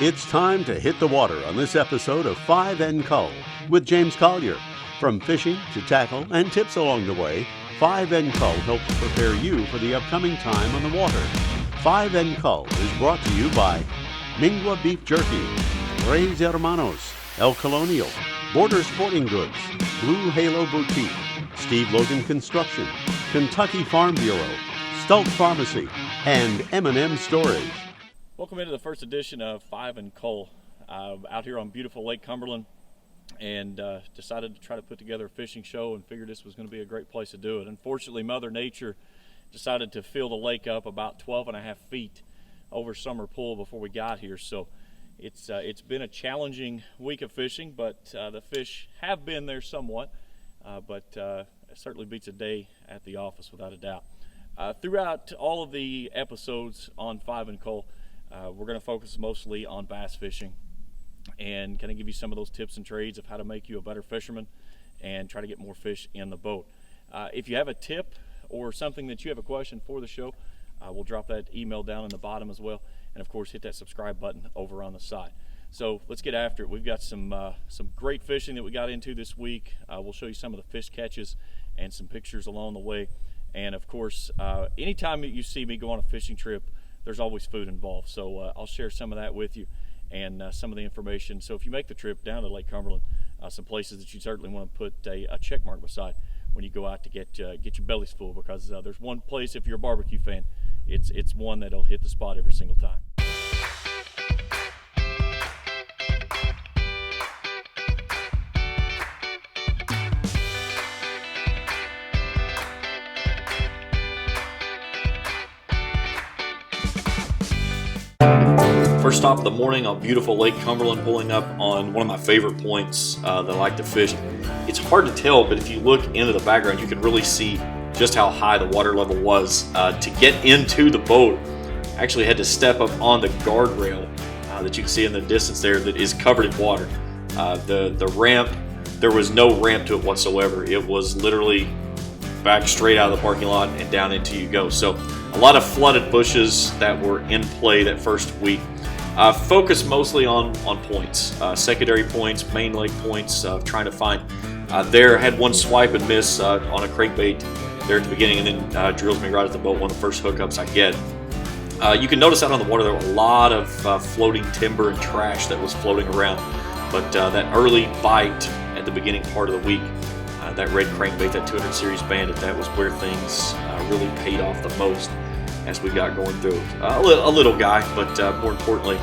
It's time to hit the water on this episode of 5 N Cull with James Collier. From fishing to tackle and tips along the way, 5 N Cull helps prepare you for the upcoming time on the water. 5 N Cull is brought to you by Mingua Beef Jerky, Reyes Hermanos, El Colonial, Border Sporting Goods, Blue Halo Boutique, Steve Logan Construction, Kentucky Farm Bureau, Stulp Pharmacy, and M&M Storage. Welcome into the first edition of 5 N Cull. Out here on beautiful Lake Cumberland, and decided to try to put together a fishing show and figured this was going to be a great place to do it. Unfortunately, Mother Nature decided to fill the lake up about 12.5 feet over summer pool before we got here. So it's been a challenging week of fishing, but the fish have been there somewhat. But it certainly beats a day at the office without a doubt. Throughout all of the episodes on 5 N Cull, we're going to focus mostly on bass fishing and kind of give you some of those tips and trades of how to make you a better fisherman and try to get more fish in the boat. If you have a tip or something that you have a question for the show, we'll drop that email down in the bottom as well. And of course, hit that subscribe button over on the side. So let's get after it. We've got some great fishing that we got into this week. We'll show you some of the fish catches and some pictures along the way. And of course, anytime you see me go on a fishing trip, there's always food involved. So I'll share some of that with you and some of the information. So if you make the trip down to Lake Cumberland, some places that you certainly want to put a check mark beside when you go out to get your bellies full, because there's one place, if you're a barbecue fan, it's one that'll hit the spot every single time. First stop of the morning on beautiful Lake Cumberland, pulling up on one of my favorite points that I like to fish. It's hard to tell, but if you look into the background, you can really see just how high the water level was. To get into the boat, I actually had to step up on the guardrail that you can see in the distance there that is covered in water. The ramp, there was no ramp to it whatsoever. It was literally back straight out of the parking lot and down into you go. So a lot of flooded bushes that were in play that first week. Focus mostly on points, secondary points, main lake points, trying to find. There had one swipe and miss on a crankbait there at the beginning, and then drills me right at the boat, one of the first hookups I get. You can notice out on the water there were a lot of floating timber and trash that was floating around, but that early bite at the beginning part of the week, that red crankbait, that 200 series bandit, that was where things really paid off the most as we got going through. A little guy, but more importantly,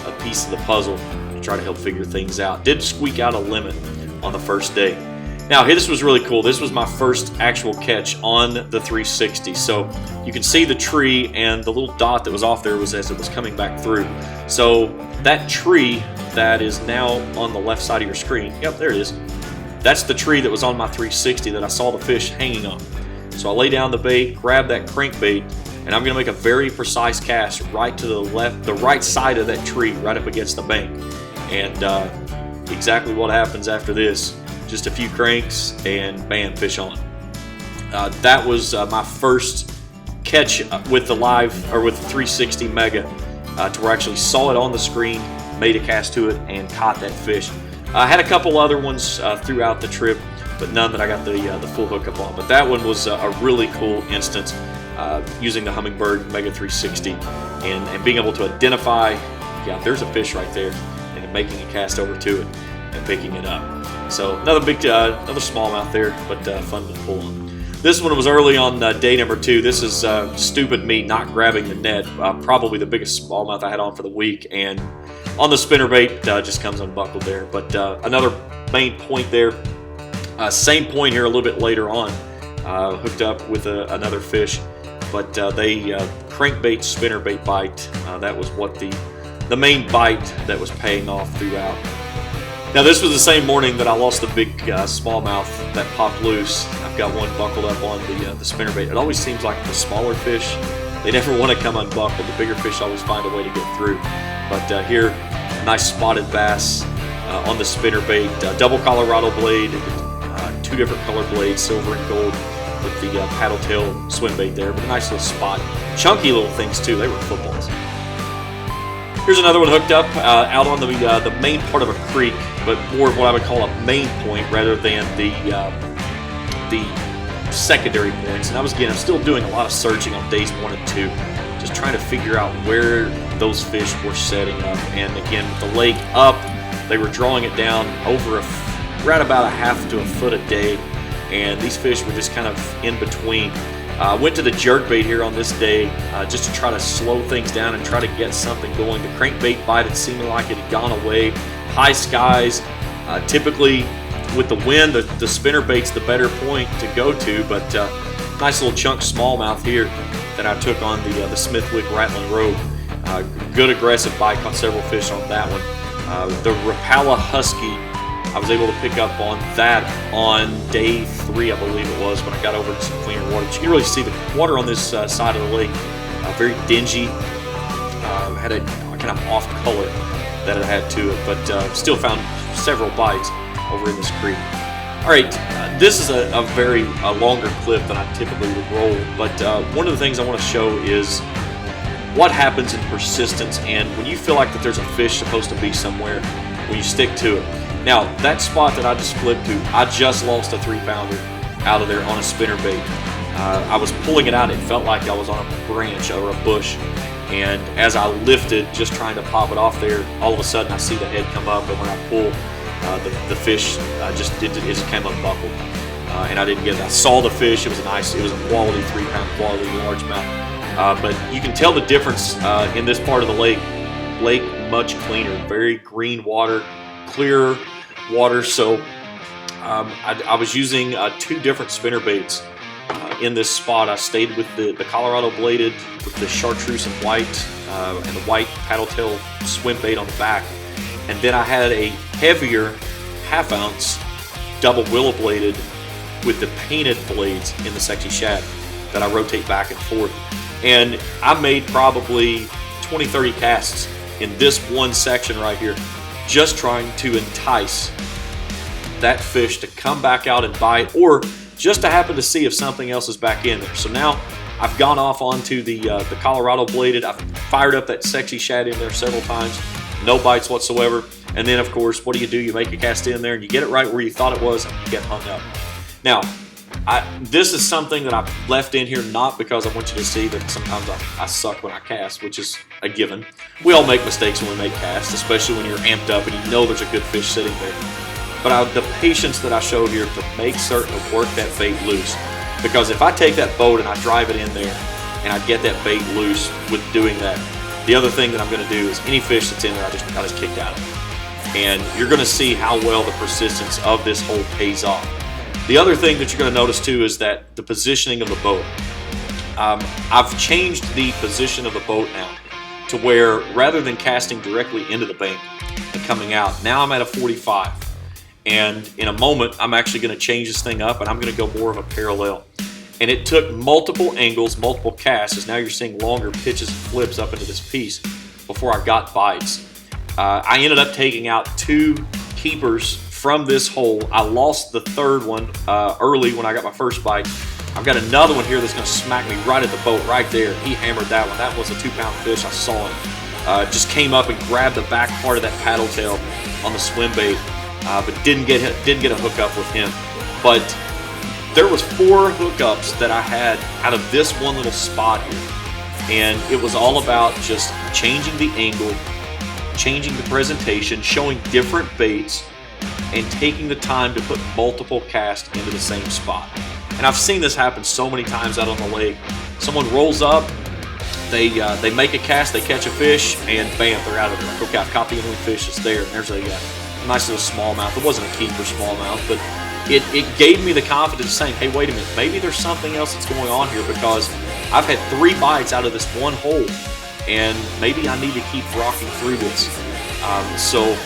a piece of the puzzle to try to help figure things out. Did squeak out a limit on the first day. Now, this was really cool. This was my first actual catch on the 360. So you can see the tree, and the little dot that was off there was as it was coming back through. So that tree that is now on the left side of your screen, yep, there it is. That's the tree that was on my 360 that I saw the fish hanging on. So I lay down the bait, grab that crankbait, and I'm going to make a very precise cast right to the right side of that tree, right up against the bank. And exactly what happens after this, just a few cranks and bam, fish on. That was my first catch with the with the 360 Mega, to where I actually saw it on the screen, made a cast to it, and caught that fish. I had a couple other ones throughout the trip, but none that I got the full hookup on. But that one was a really cool instance, using the Humminbird Mega 360 and being able to identify, yeah, there's a fish right there, and making a cast over to it and picking it up. So another smallmouth there, but fun to pull on. This one was early on day number 2. This is stupid me not grabbing the net. Probably the biggest smallmouth I had on for the week, and on the spinnerbait, just comes unbuckled there. But another main point there. Same point here a little bit later on. Hooked up with another fish, but they crankbait, spinnerbait bite. That was what the main bite that was paying off throughout. Now this was the same morning that I lost the big smallmouth that popped loose. I've got one buckled up on the spinnerbait. It always seems like the smaller fish, they never want to come unbuckled. The bigger fish always find a way to get through. But here, a nice spotted bass on the spinnerbait, double Colorado blade, 2 different color blades, silver and gold, with the paddle tail swim bait there. But a nice little spot. Chunky little things too, they were footballs. Here's another one hooked up out on the main part of a creek, but more of what I would call a main point rather than the secondary points. And I'm still doing a lot of searching on days 1 and 2, just trying to figure out where those fish were setting up. And again, with the lake up, they were drawing it down over right about a half to a foot a day, and these fish were just kind of in between. Went to the jerkbait here on this day just to try to slow things down and try to get something going. The crankbait bite had seemed like it had gone away. High skies. Typically, with the wind, the spinner bait's the better point to go to, but nice little chunk smallmouth here that I took on the Smithwick Rattling Road. Good aggressive bite, caught several fish on that one. The Rapala Husky, I was able to pick up on that on day 3, I believe it was, when I got over to some cleaner water. But you can really see the water on this side of the lake, very dingy, had a kind of off color that it had to it, but still found several bites over in this creek. All right, this is a very longer clip than I typically would roll, but one of the things I want to show is what happens in persistence and when you feel like that there's a fish supposed to be somewhere, when you stick to it. Now, that spot that I just flipped to, I just lost a 3-pounder out of there on a spinnerbait. I was pulling it out, it felt like I was on a branch or a bush, and as I lifted, just trying to pop it off there, all of a sudden I see the head come up, and when I pull, the fish it just came unbuckled, and I didn't get it. I saw the fish, it was a quality 3-pound quality largemouth, but you can tell the difference in this part of the lake much cleaner, very green water, clear water. So I was using 2 different spinner baits in this spot. I stayed with the Colorado bladed with the chartreuse and white and the white paddle tail swim bait on the back, and then I had a heavier 1/2 ounce double willow bladed with the painted blades in the sexy shad that I rotate back and forth. And I made probably 20-30 casts in this one section right here, just trying to entice that fish to come back out and bite, or just to happen to see if something else is back in there. So now I've gone off onto the Colorado bladed. I've fired up that sexy shad in there several times, no bites whatsoever. And then, of course, what do? You make a cast in there and you get it right where you thought it was and you get hung up. Now, this is something that I've left in here not because I want you to see that sometimes I suck when I cast, which is a given. We all make mistakes when we make casts, especially when you're amped up and you know there's a good fish sitting there. But the patience that I showed here to make certain to work that bait loose, because if I take that boat and I drive it in there and I get that bait loose with doing that, the other thing that I'm going to do is any fish that's in there, I just kick out of it. And you're going to see how well the persistence of this hole pays off. The other thing that you're going to notice too is that the positioning of the boat. I've changed the position of the boat now to where rather than casting directly into the bank and coming out, now I'm at a 45. And in a moment, I'm actually going to change this thing up and I'm going to go more of a parallel. And it took multiple angles, multiple casts, as now you're seeing longer pitches and flips up into this piece before I got bites. I ended up taking out 2 keepers from this hole. I lost the 3rd one early when I got my first bite. I've got another one here that's going to smack me right at the boat right there. He hammered that one. That was a 2-pound fish. I saw it. Just came up and grabbed the back part of that paddle tail on the swim bait, but didn't get a hookup with him. But there was 4 hookups that I had out of this one little spot here, and it was all about just changing the angle, changing the presentation, showing different baits, and taking the time to put multiple casts into the same spot. And I've seen this happen so many times out on the lake. Someone rolls up, they make a cast, they catch a fish, and bam, they're out of there. Like, okay, I've caught the only fish that's there, and there's a nice little smallmouth. It wasn't a keeper smallmouth, but it gave me the confidence of saying, hey, wait a minute, maybe there's something else that's going on here, because I've had 3 bites out of this one hole, and maybe I need to keep rocking through this. So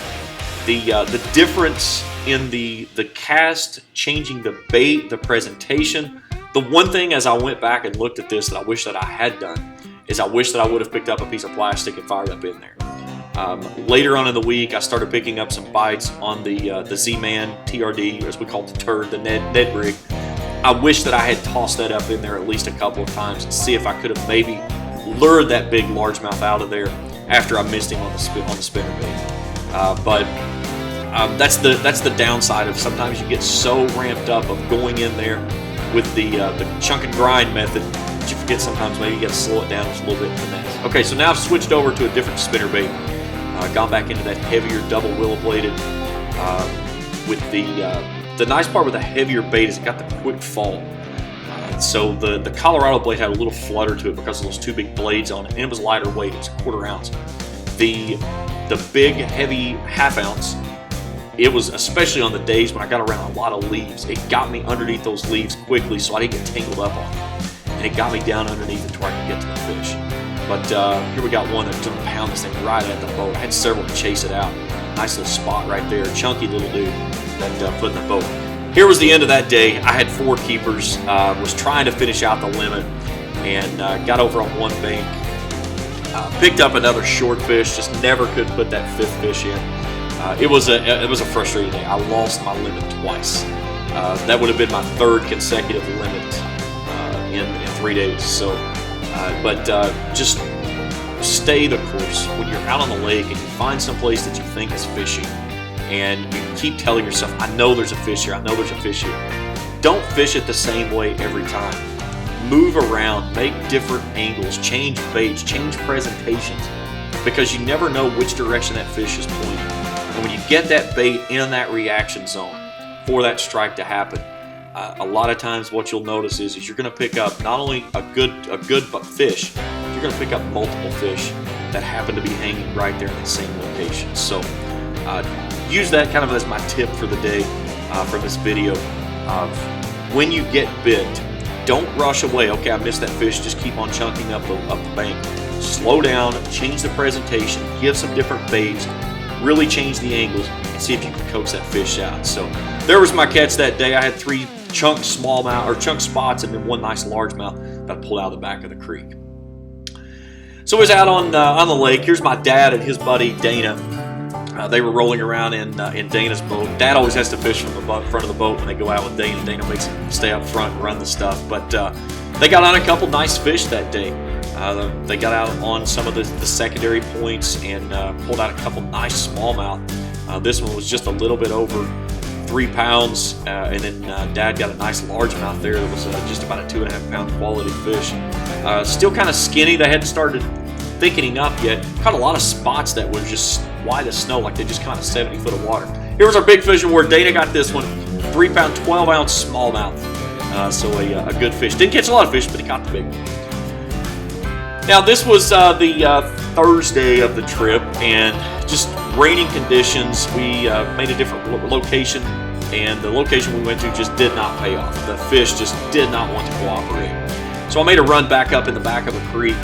the difference in the cast, changing the bait, the presentation. The one thing as I went back and looked at this that I wish that I had done is I wish that I would have picked up a piece of plastic and fired up in there. Later on in the week, I started picking up some bites on the Z-Man TRD, as we call it, the turd, the Ned rig. I wish that I had tossed that up in there at least a couple of times to see if I could have maybe lured that big largemouth out of there. after I missed him on the spinnerbait. But that's the downside of sometimes you get so ramped up of going in there with the chunk and grind method that you forget sometimes maybe you got to slow it down just a little bit and finesse. Okay, so now I've switched over to a different spinnerbait. Gone back into that heavier double willow bladed. With the nice part with a heavier bait is it got the quick fall. So the Colorado blade had a little flutter to it because of those two big blades on it, and it was lighter weight. It was a 1/4 ounce. The big heavy 1/2 ounce, it was, especially on the days when I got around a lot of leaves, it got me underneath those leaves quickly so I didn't get tangled up on it. And it got me down underneath it to where I could get to the fish. But here we got one that's going to pound this thing right at the boat. I had several to chase it out. Nice little spot right there. Chunky little dude that put in the boat. Here was the end of that day. I had 4 keepers. Was trying to finish out the limit and got over on one bank. Picked up another short fish. Just never could put that 5th fish in. It was a frustrating day. I lost my limit twice. That would have been my 3rd consecutive limit in 3 days. So, just stay the course. When you're out on the lake and you find some place that you think is fishy, and you keep telling yourself, I know there's a fish here, I know there's a fish here. Don't fish it the same way every time. Move around, make different angles, change baits, change presentations, because you never know which direction that fish is pointing. And when you get that bait in that reaction zone for that strike to happen, a lot of times what you'll notice is you're going to pick up not only a good fish, you're going to pick up multiple fish that happen to be hanging right there in the same location. So use that kind of as my tip for the day from this video. When you get bit, don't rush away. Okay, I missed that fish. Just keep on chunking up the bank. Slow down, change the presentation, give some different baits, really change the angles, and see if you can coax that fish out. So there was my catch that day. I had 3 chunk smallmouth or chunk spots and then 1 nice largemouth that I pulled out of the back of the creek. So I was out on the lake. Here's my dad and his buddy Dana. They were rolling around in Dana's boat. Dad always has to fish from the front of the boat when they go out with Dana. Dana makes him stay up front and run the stuff. But they got on a couple nice fish that day. They got out on some of the secondary points and pulled out a couple nice smallmouth. This one was just a little bit over 3 pounds, and then Dad got a nice largemouth there that was just about a 2.5 pound quality fish. Still kind of skinny. They hadn't started thickening up yet. Caught a lot of spots that were just white as snow, like they just caught a 70 foot of water. Here was our big fish where Dana got this one, 3 pound, 12 ounce smallmouth. So a good fish. Didn't catch a lot of fish, but he caught the big one. Now this was the Thursday of the trip, and just raining conditions. We made a different location, and the location we went to just did not pay off. The fish just did not want to cooperate. So I made a run back up in the back of a creek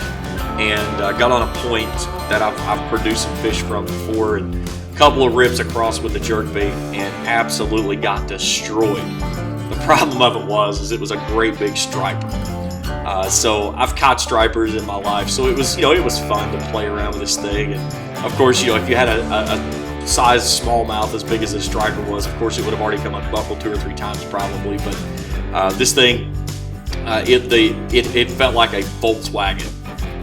and got on a point that I've produced some fish from before, and a couple of rips across with the jerkbait, and absolutely got destroyed. The problem of it was a great big striper. So I've caught stripers in my life, so it was fun to play around with this thing. And of course, if you had a size smallmouth as big as this striper was, of course it would have already come unbuckled 2 or 3 times probably. But this thing, it felt like a Volkswagen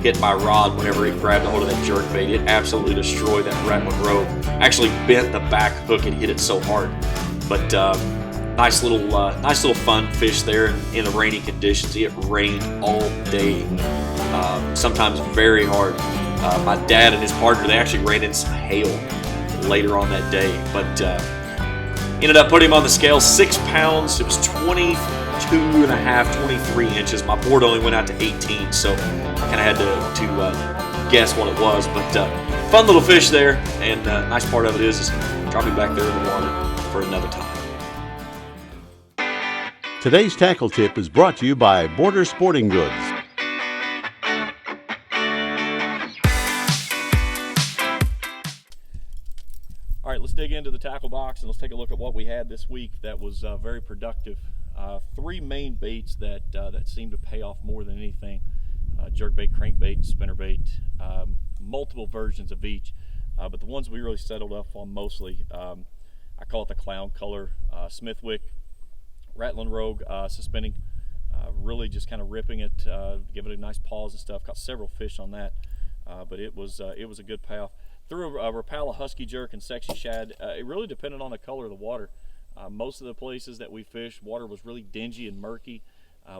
hit my rod whenever it grabbed a hold of that jerkbait. It absolutely destroyed that Rat Monroe. Actually bent the back hook and hit it so hard. But nice little fun fish there in the rainy conditions. It rained all day, sometimes very hard. My dad and his partner, they actually ran in some hail later on that day, but ended up putting him on the scale, 6 pounds. It was 22.5, 23 inches. My board only went out to 18, so I kind of had to guess what it was. But fun little fish there, and nice part of it is dropping back there in the water for another time. Today's tackle tip is brought to you by Border Sporting Goods. All right, let's dig into the tackle box and let's take a look at what we had this week that was very productive. 3 main baits that seem to pay off more than anything: jerkbait, crankbait, spinnerbait, multiple versions of each. But the ones we really settled up on mostly, I call it the clown color, Smithwick, Rattling Rogue suspending, really just kind of ripping it, giving it a nice pause and stuff. Caught several fish on that. but it was a good payoff. Threw a Rapala husky jerk and sexy shad. It really depended on the color of the water. Most of the places that we fished, water was really dingy and murky.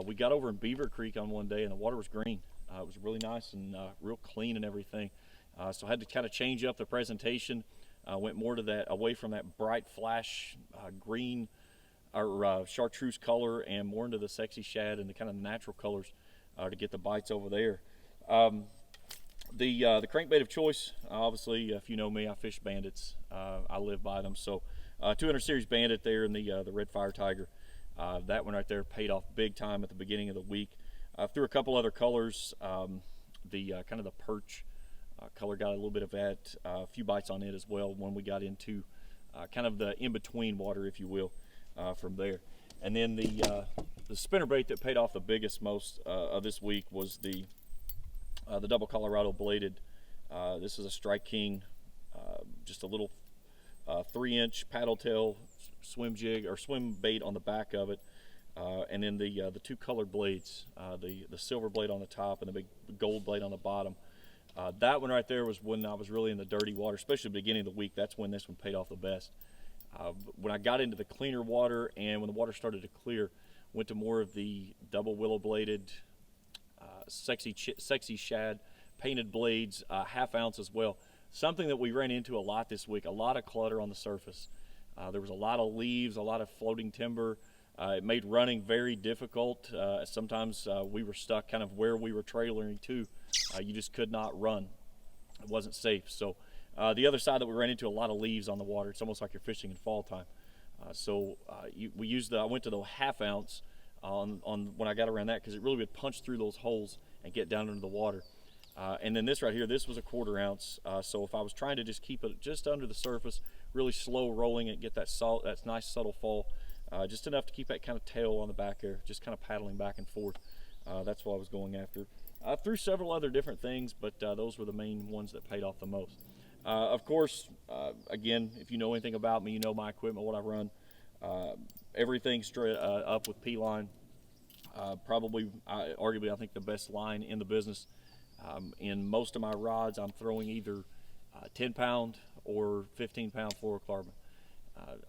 We got over in Beaver Creek on one day and the water was green. It was really nice and real clean and everything. So I had to kind of change up the presentation. Went more to that, away from that bright flash green or chartreuse color, and more into the sexy shad and the kind of natural colors to get the bites over there. The crankbait of choice, obviously, if you know me, I fish bandits. I live by them. So 200 series bandit there in the red fire tiger. That one right there paid off big time at the beginning of the week. Threw a couple other colors. The kind of the perch color got a little bit of that. A few bites on it as well when we got into kind of the in-between water, if you will, from there. And then the spinnerbait that paid off the biggest most of this week was the double Colorado bladed. This is a Strike King, just a little 3-inch paddle tail swim jig or swim bait on the back of it, and then the two colored blades, the silver blade on the top and the big gold blade on the bottom. That one right there was when I was really in the dirty water, especially at the beginning of the week. That's when this one paid off the best. When I got into the cleaner water and when the water started to clear, went to more of the double willow bladed, sexy shad, painted blades, half ounce as well. Something that we ran into a lot this week, a lot of clutter on the surface. There was a lot of leaves, a lot of floating timber. It made running very difficult. Sometimes we were stuck kind of where we were trailering to. You just could not run. It wasn't safe. So the other side that we ran into, a lot of leaves on the water. It's almost like you're fishing in fall time. I went to the half ounce on when I got around that because it really would punch through those holes and get down into the water. And then this right here, this was a 1/4 ounce. So if I was trying to just keep it just under the surface, really slow rolling it, get that nice subtle fall, just enough to keep that kind of tail on the back there, just kind of paddling back and forth. That's what I was going after. I threw several other different things, but those were the main ones that paid off the most. Of course, again, if you know anything about me, you know my equipment, what I run. Everything straight up with P-line. Arguably, I think the best line in the business. In most of my rods, I'm throwing either 10-pound or 15-pound fluorocarbon.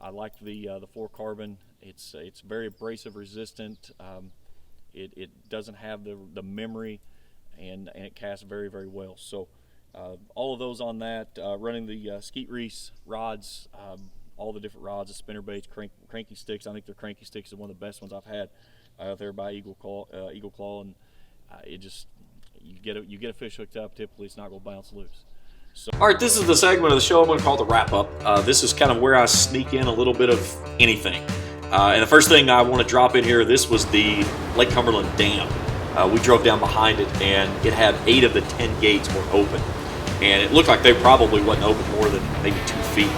I like the fluorocarbon. It's very abrasive resistant. It doesn't have the memory, and it casts very, very well. So all of those on that, running the skeet reese rods, all the different rods, the spinner baits, cranky sticks. I think their cranky sticks are one of the best ones I've had out there by Eagle Claw, and you get a fish hooked up. Typically, it's not going to bounce loose. So, all right, this is the segment of the show I'm going to call the wrap up. This is kind of where I sneak in a little bit of anything. And the first thing I want to drop in here, this was the Lake Cumberland Dam. We drove down behind it, and it had 8 of the 10 gates were open. And it looked like they probably wasn't open more than maybe 2 feet.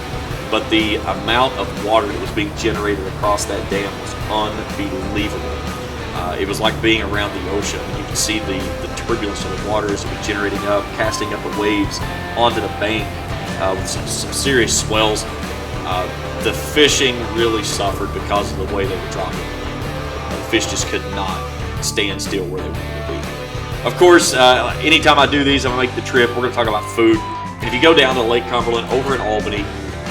But the amount of water that was being generated across that dam was unbelievable. It was like being around the ocean. You could see the turbulence of the water as it was generating up, casting up the waves onto the bank with some serious swells. The fishing really suffered because of the way they were dropping. The fish just could not stand still where they wanted to be. Of course, anytime I do these, I'm going to make the trip. We're going to talk about food. And if you go down to Lake Cumberland over in Albany,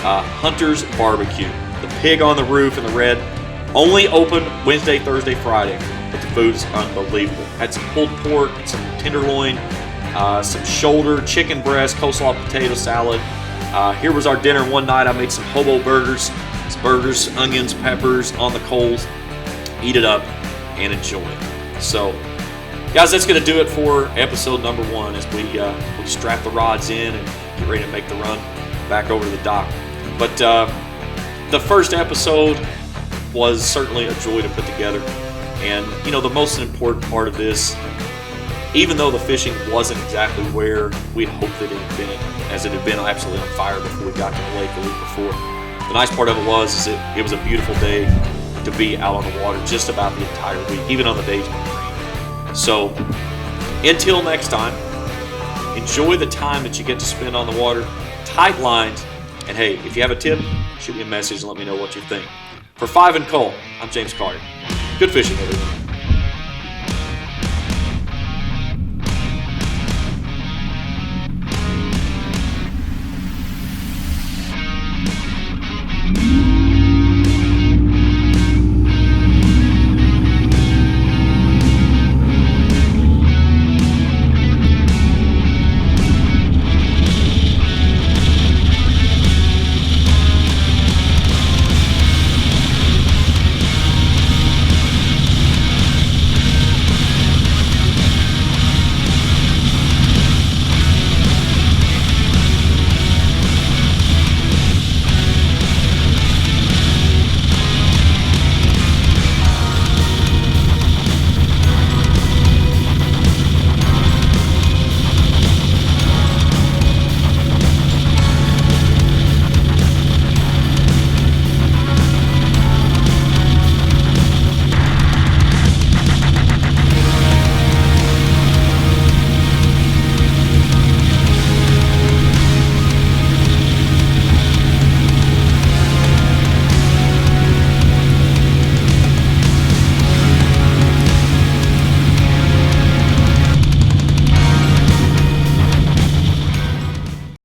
Hunter's Barbecue, the pig on the roof in the red, only open Wednesday, Thursday, Friday, but the food is unbelievable. Had some pulled pork, some tenderloin, some shoulder, chicken breast, coleslaw potato salad. Here was our dinner one night. I made some hobo burgers. It's burgers, onions, peppers on the coals. Eat it up and enjoy it. So, guys, that's going to do it for episode number 1 as we strap the rods in and get ready to make the run back over to the dock. But the first episode was certainly a joy to put together. And, you know, the most important part of this, even though the fishing wasn't exactly where we'd hoped it had been, as it had been absolutely on fire before we got to the lake the week before, the nice part of it was it was a beautiful day to be out on the water just about the entire week, even on the days when it rained. So, until next time, enjoy the time that you get to spend on the water, tight lines, and hey, if you have a tip, shoot me a message and let me know what you think. For 5 N Cull, I'm James Collier. Good fishing, everyone.